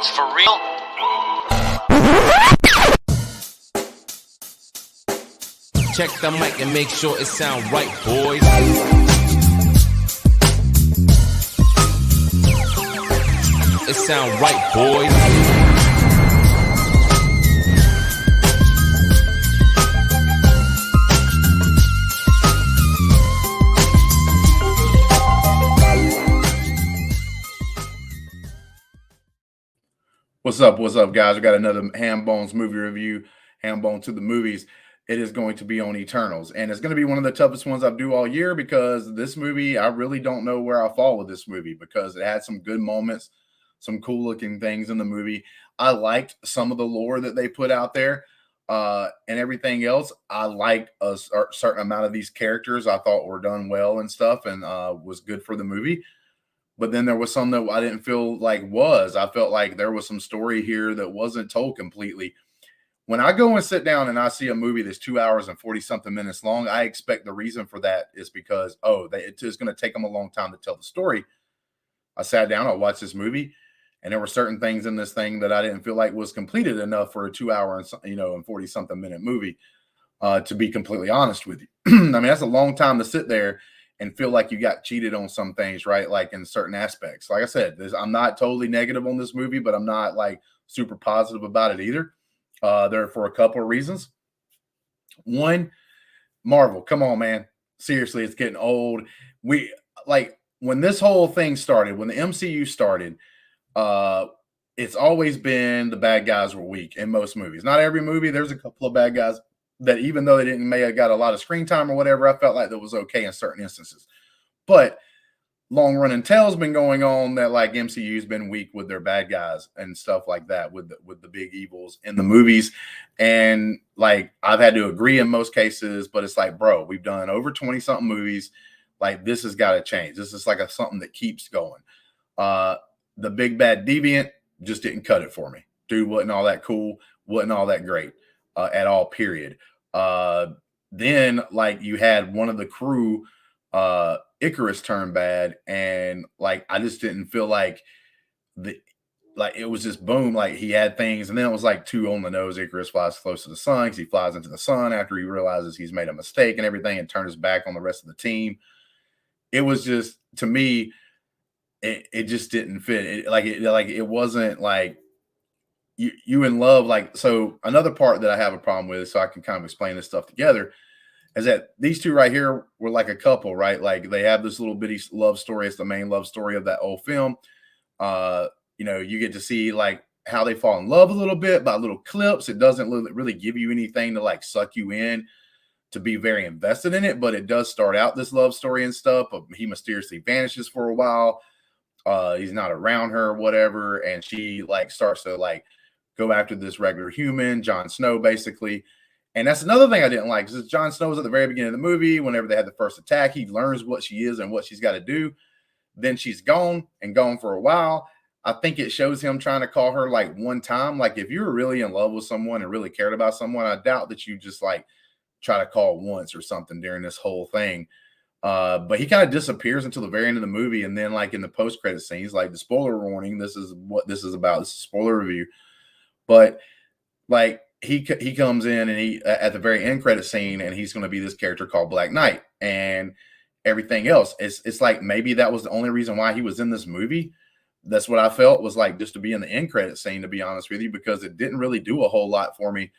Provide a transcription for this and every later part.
It's for real. Check the mic and make sure it sound right, boys. It sound right, boys. What's up, guys? We got another Hambone's movie review, Hambone to the movies. It is going to be on Eternals, and it's going to be one of the toughest ones I do all year because this movie, I really don't know where I fall with this movie because it had some good moments, some cool looking things in the movie. I liked some of the lore that they put out there and everything else. I liked a certain amount of these characters I thought were done well and stuff and was good for the movie. But then there was some that I didn't feel like was. I felt like there was some story here that wasn't told completely. When I go and sit down and I see a movie that's 2 hours and 40-something minutes long, I expect the reason for that is because, it's going to take them a long time to tell the story. I sat down, I watched this movie, and there were certain things in this thing that I didn't feel like was completed enough for a 2 hour and 40-something minute movie, to be completely honest with you. I mean, that's a long time to sit there and feel like you got cheated on some things, right? Like in certain aspects. Like I said, I'm not totally negative on this movie, but I'm not like super positive about it either. There for a couple of reasons. One, Marvel, come on, man. Seriously, it's getting old. When this whole thing started, when the MCU started, it's always been the bad guys were weak in most movies. Not every movie. There's a couple of bad guys that even though they may have got a lot of screen time or whatever, I felt like that was okay in certain instances. But long running tale's been going on that like MCU's been weak with their bad guys and stuff like that with the big evils in the movies. And like I've had to agree in most cases, but it's like, bro, we've done over 20-something movies. Like this has got to change. This is like something that keeps going. The big bad deviant just didn't cut it for me. Dude wasn't all that cool, wasn't all that great at all, period. Then like you had one of the crew, Icarus turn bad, and like I just didn't feel like it was just boom, like he had things, and then it was like too on the nose. Icarus flies close to the sun because he flies into the sun after he realizes he's made a mistake and everything, and turns his back on the rest of the team. It was just, to me, it just didn't fit. It wasn't like you in love. Like, so another part that I have a problem with, so I can kind of explain this stuff together, is that these two right here were like a couple, right? Like they have this little bitty love story. It's the main love story of that old film. You get to see like how they fall in love a little bit by little clips. It doesn't really give you anything to like suck you in to be very invested in it, but it does start out this love story and stuff. He mysteriously vanishes for a while. He's not around her or whatever. And she like starts to like go after this regular human, Jon Snow, basically. And that's another thing I didn't like, because Jon Snow was at the very beginning of the movie. Whenever they had the first attack, he learns what she is and what she's got to do. Then she's gone for a while. I think it shows him trying to call her like one time. Like if you were really in love with someone and really cared about someone, I doubt that you just like try to call once or something during this whole thing. But he kind of disappears until the very end of the movie. And then like in the post-credit scenes, like the spoiler warning, this is what this is about. This is a spoiler review. But like he comes in and he at the very end credit scene, and he's going to be this character called Black Knight, and everything else. It's like maybe that was the only reason why he was in this movie. That's what I felt, was like just to be in the end credit scene, to be honest with you, because it didn't really do a whole lot for me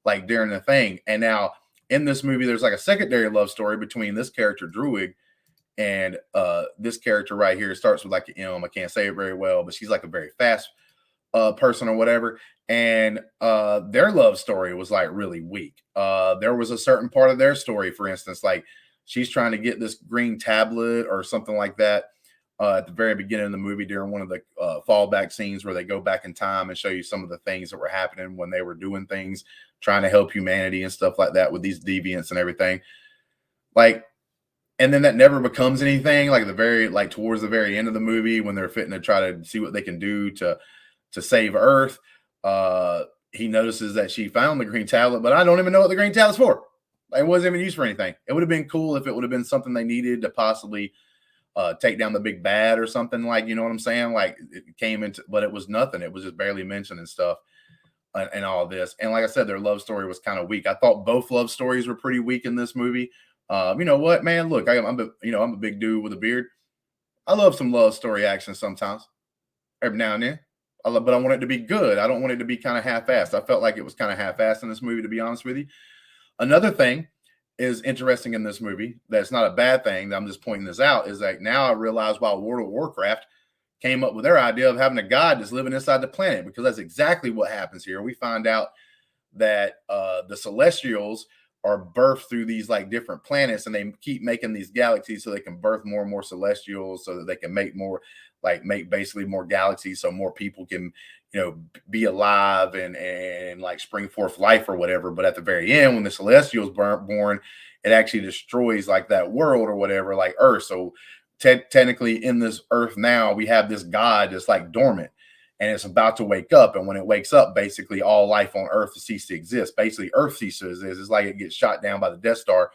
like during the thing. And now in this movie, there's like a secondary love story between this character Druig and this character right here. It starts with like an M. I can't say it very well, but she's like a very fast person or whatever. And their love story was like really weak. There was a certain part of their story, for instance, like she's trying to get this green tablet or something like that at the very beginning of the movie during one of the fallback scenes where they go back in time and show you some of the things that were happening when they were doing things, trying to help humanity and stuff like that with these deviants and everything. Like, and then that never becomes anything. Like towards the very end of the movie, when they're fitting to try to see what they can do to save Earth, he notices that she found the green tablet, but I don't even know what the green tablet's for. It wasn't even used for anything. It would have been cool if it would have been something they needed to possibly take down the big bad or something, like, you know what I'm saying? Like it came into, but it was nothing. It was just barely mentioned and stuff, and all this. And like I said, their love story was kind of weak. I thought both love stories were pretty weak in this movie. You know what, man? Look, I'm a big dude with a beard. I love some love story action sometimes, every now and then. But I want it to be good. I don't want it to be kind of half-assed. I felt like it was kind of half-assed in this movie, to be honest with you. Another thing is interesting in this movie, that's not a bad thing, I'm just pointing this out, is that now I realize why World of Warcraft came up with their idea of having a god that's living inside the planet, because that's exactly what happens here. We find out that the Celestials are birthed through these like different planets, and they keep making these galaxies so they can birth more and more Celestials, so that they can make basically more galaxies, so more people can, you know, be alive and like spring forth life or whatever. But at the very end, when the Celestials born, it actually destroys like that world or whatever, like Earth. So technically in this Earth now, we have this god that's like dormant, and it's about to wake up. And when it wakes up, basically all life on Earth ceases to exist. Basically, Earth ceases to exist. It's like it gets shot down by the Death Star,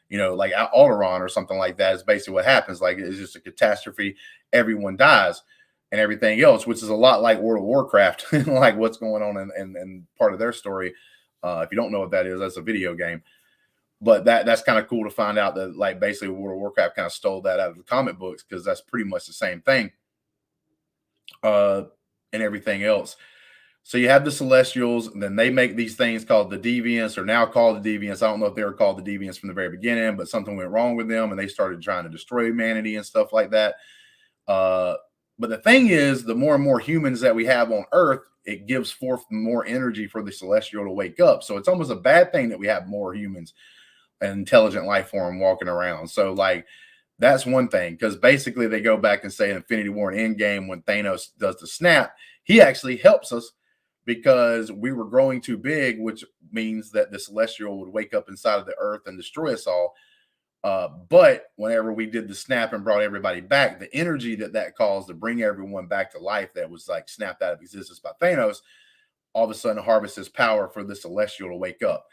you know, like Alderaan or something like that. Is basically what happens. Like it's just a catastrophe. Everyone dies and everything else, which is a lot like World of Warcraft, like what's going on in part of their story. If you don't know what that is, that's a video game. But that's kind of cool to find out that like basically World of Warcraft kind of stole that out of the comic books, because that's pretty much the same thing. And everything else. So you have the Celestials, and then they make these things called the Deviants, or now called the Deviants. I don't know if they were called the Deviants from the very beginning, but something went wrong with them, and they started trying to destroy humanity and stuff like that. But the thing is, the more and more humans that we have on Earth, it gives forth more energy for the Celestial to wake up. So it's almost a bad thing that we have more humans, an intelligent life form walking around. So like, that's one thing, because basically they go back and say in Infinity War and Endgame, when Thanos does the snap, he actually helps us because we were growing too big, which means that the Celestial would wake up inside of the Earth and destroy us all. But whenever we did the snap and brought everybody back, the energy that caused to bring everyone back to life that was like snapped out of existence by Thanos, all of a sudden harvests his power for the Celestial to wake up.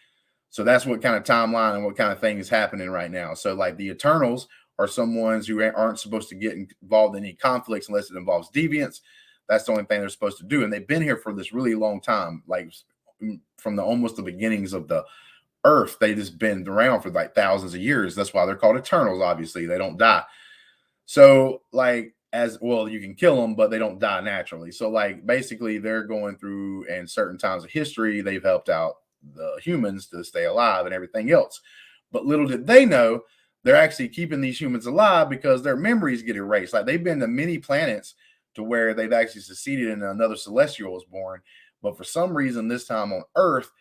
So that's what kind of timeline and what kind of thing is happening right now. So like the Eternals are some ones who aren't supposed to get involved in any conflicts unless it involves deviants. That's the only thing they're supposed to do. And they've been here for this really long time, like from almost the beginnings of the Earth. They just been around for like thousands of years. That's why they're called Eternals. Obviously, they don't die. So like, as well, you can kill them, but they don't die naturally. So like basically they're going through, in certain times of history, they've helped out the humans to stay alive and everything else. But little did they know, they're actually keeping these humans alive because their memories get erased. Like they've been to many planets to where they've actually succeeded and another Celestial was born. But for some reason, this time on Earth,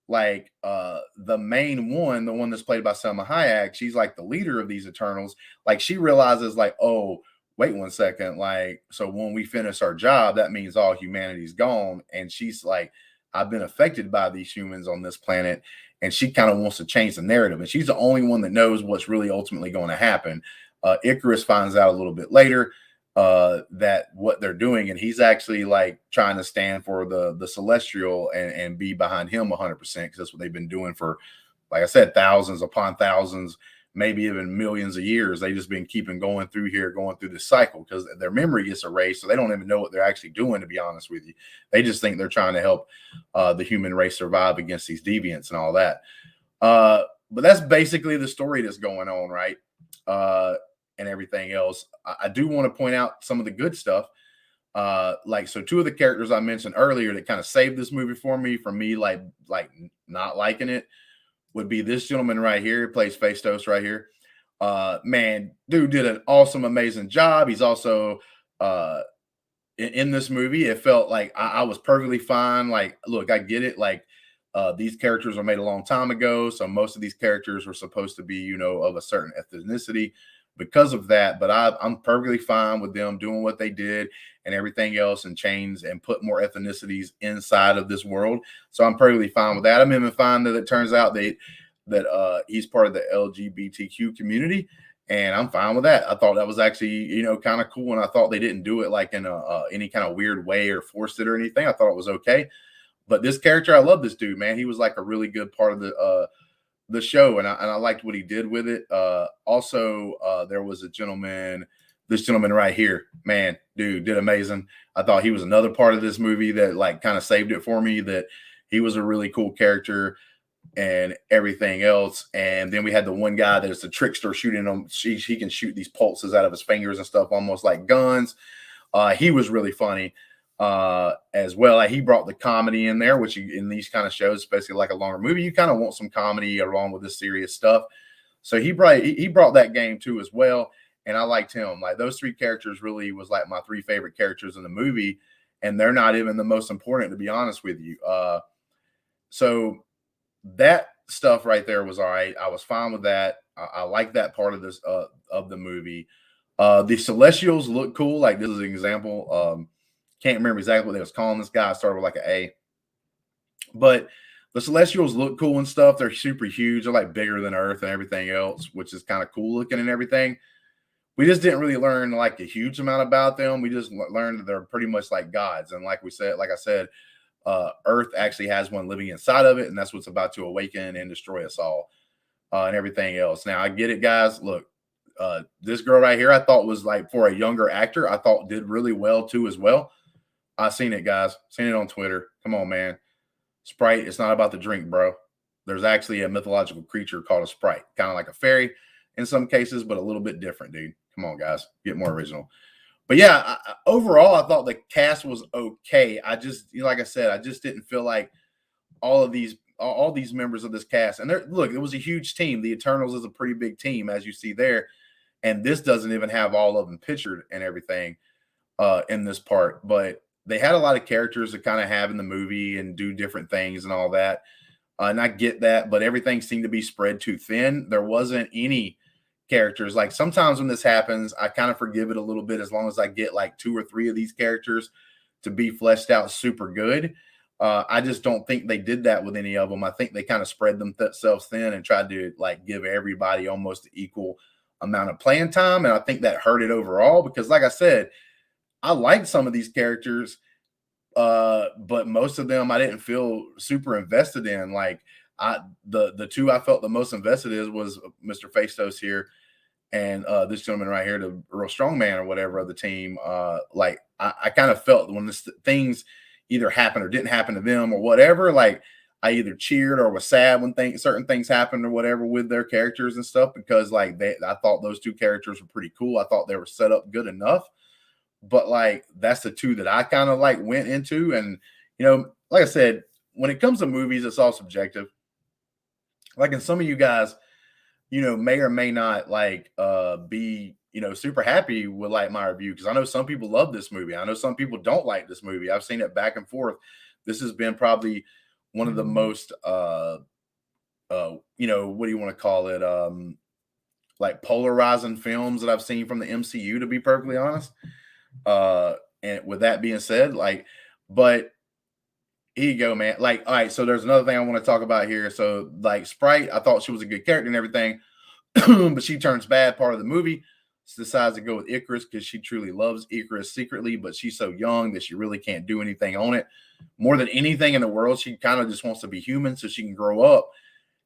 like the main one, the one that's played by Selma Hayek, she's like the leader of these Eternals. Like she realizes like, oh, wait 1 second. Like, so when we finish our job, that means all humanity's gone. And she's like, I've been affected by these humans on this planet. And she kind of wants to change the narrative. And she's the only one that knows what's really ultimately going to happen. Icarus finds out a little bit later that what they're doing, and he's actually like trying to stand for the Celestial and be behind him 100%, because that's what they've been doing for, like I said, thousands upon thousands, maybe even millions of years. They just been keeping going through this cycle, because their memory gets erased, so they don't even know what they're actually doing, to be honest with you. They just think they're trying to help the human race survive against these deviants and all that. But that's basically the story that's going on, right? And everything else. I do want to point out some of the good stuff. So two of the characters I mentioned earlier that kind of saved this movie for me like not liking it, would be this gentleman right here. He plays Phaistos right here. Man, dude did an awesome, amazing job. He's also in this movie. It felt like I was perfectly fine. Like, look, I get it. Like, these characters were made a long time ago, so most of these characters were supposed to be, you know, of a certain ethnicity because of that. But I'm perfectly fine with them doing what they did and everything else, and change and put more ethnicities inside of this world. So I'm perfectly fine with that. I'm even fine that it turns out that he's part of the LGBTQ community, and I'm fine with that. I thought that was actually, you know, kind of cool, and I thought they didn't do it like in any kind of weird way or forced it or anything. I thought it was okay. But this character, I love this dude, man. He was like a really good part of the show, and I liked what he did with it. Also, there was a gentleman this gentleman right here, man, dude, did amazing. I thought he was another part of this movie that like kind of saved it for me, that he was a really cool character and everything else. And then we had the one guy that is the trickster shooting them. He can shoot these pulses out of his fingers and stuff, almost like guns. He was really funny as well. Like, he brought the comedy in there, which in these kind of shows, especially like a longer movie, you kind of want some comedy along with the serious stuff. So he brought that game too as well. And I liked him. Like, those three characters really was like my three favorite characters in the movie. And they're not even the most important, to be honest with you. So that stuff right there was all right. I was fine with that. I like that part of this of the movie. The Celestials look cool. Like, this is an example. Can't remember exactly what they was calling this guy. I started with like an A. But the Celestials look cool and stuff. They're super huge. They're like bigger than Earth and everything else, which is kind of cool looking and everything. We just didn't really learn like a huge amount about them. We just learned that they're pretty much like gods. And like I said, Earth actually has one living inside of it, and that's what's about to awaken and destroy us all and everything else. Now, I get it, guys. Look, this girl right here, I thought was like, for a younger actor, I thought did really well too as well. I seen it, guys. Seen it on Twitter. Come on, man. Sprite, it's not about the drink, bro. There's actually a mythological creature called a Sprite, kind of like a fairy in some cases, but a little bit different, dude. Come on, guys. Get more original. But yeah, overall, I thought the cast was okay. I just, like I said, I just didn't feel like all these members of this cast. And look, it was a huge team. The Eternals is a pretty big team, as you see there. And this doesn't even have all of them pictured and everything in this part. But they had a lot of characters to kind of have in the movie and do different things and all that. And I get that, but everything seemed to be spread too thin. There wasn't any characters. Like, sometimes when this happens, I kind of forgive it a little bit as long as I get like 2 or 3 of these characters to be fleshed out super good. I just don't think they did that with any of them. I think they kind of spread themselves thin and tried to like give everybody almost an equal amount of playing time. And I think that hurt it overall because, like I said, I liked some of these characters, but most of them I didn't feel super invested in. Like, the two I felt the most invested in was Mr. Fastos here and this gentleman right here, the real strong man or whatever of the team. Like, I kind of felt when things either happened or didn't happen to them or whatever, like, I either cheered or was sad when certain things happened or whatever with their characters and stuff, because like I thought those two characters were pretty cool. I thought they were set up good enough. But like, that's the two that I kind of like went into. And, like I said, when it comes to movies, it's all subjective. Like, and some of you guys, may or may not like be, super happy with like my review. Cause I know some people love this movie. I know some people don't like this movie. I've seen it back and forth. This has been probably one of the most, what do you want to call it? Like polarizing films that I've seen from the MCU, to be perfectly honest. And with that being said, like, but here you go, man. Like, all right, so there's another thing I want to talk about here. So like, Sprite, I thought she was a good character and everything, but she turns bad part of the movie. She decides to go with Icarus because she truly loves Icarus secretly, but she's so young that she really can't do anything on it. More than anything in the world, she kind of just wants to be human so she can grow up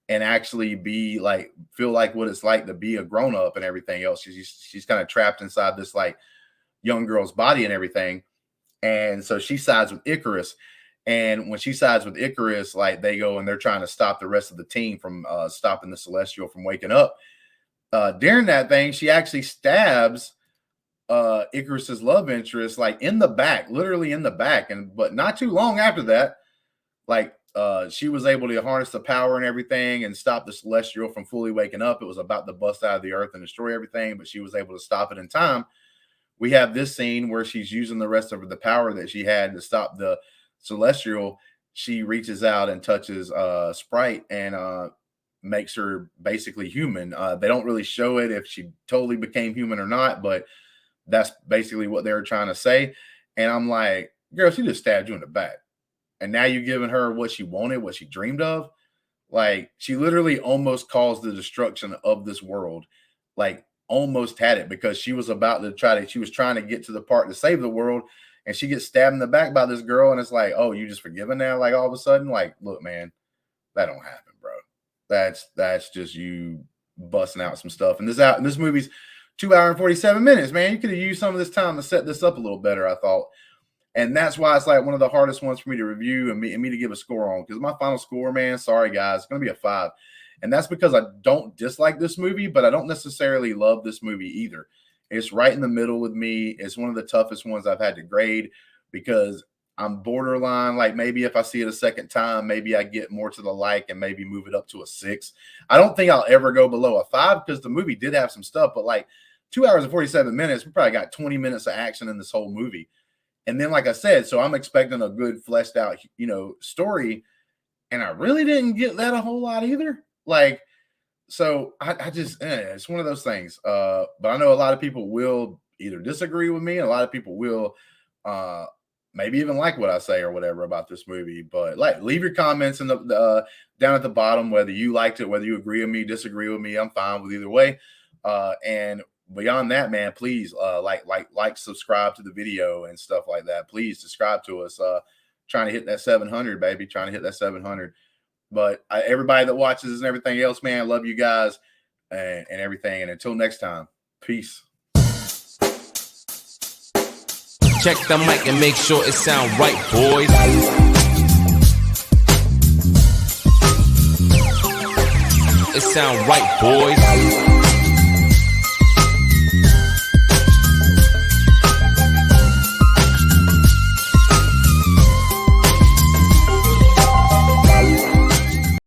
and actually be like, feel like what it's like to be a grown up and everything else. She's kind of trapped inside this like young girl's body and everything. And so she sides with Icarus. And when she sides with Icarus, like, they go and they're trying to stop the rest of the team from stopping the Celestial from waking up. During that thing, she actually stabs Icarus's love interest, like in the back, literally in the back. But not too long after that, like she was able to harness the power and everything and stop the Celestial from fully waking up. It was about to bust out of the earth and destroy everything, but she was able to stop it in time. We have this scene where she's using the rest of the power that she had to stop the Celestial. She reaches out and touches Sprite and makes her basically human. They don't really show it if she totally became human or not, but that's basically what they were trying to say. And I'm like, girl, she just stabbed you in the back. And now you're giving her what she wanted, what she dreamed of. Like, she literally almost caused the destruction of this world. Like, almost had it, because she was about to she was trying to get to the part to save the world. And she gets stabbed in the back by this girl. And it's like, oh, you just forgiven now? Like, all of a sudden, like, look, man, that don't happen, bro. That's just you busting out some stuff. And this movie's 2 hours and 47 minutes, man. You could have used some of this time to set this up a little better, I thought. And that's why it's like one of the hardest ones for me to review and me to give a score on. Because my final score, man, sorry, guys, it's going to be a 5. And that's because I don't dislike this movie, but I don't necessarily love this movie either. It's right in the middle with me. It's one of the toughest ones I've had to grade because I'm borderline. Like maybe if I see it a second time, maybe I get more to the like and maybe move it up to a 6. I don't think I'll ever go below a 5 because the movie did have some stuff. But like 2 hours and 47 minutes, we probably got 20 minutes of action in this whole movie. And then, like I said, so I'm expecting a good fleshed out, story. And I really didn't get that a whole lot either. Like, so I just, it's one of those things. But I know a lot of people will either disagree with me, and a lot of people will maybe even like what I say or whatever about this movie. But like, leave your comments in the down at the bottom, whether you liked it, whether you agree with me, disagree with me. I'm fine with either way. And beyond that, man, please like, subscribe to the video and stuff like that. Please subscribe to us. Trying to hit that 700, baby. Trying to hit that 700. But everybody that watches and everything else, man, I love you guys and everything. And until next time, peace. Check the mic and make sure it sound right, boys. It sound right, boys.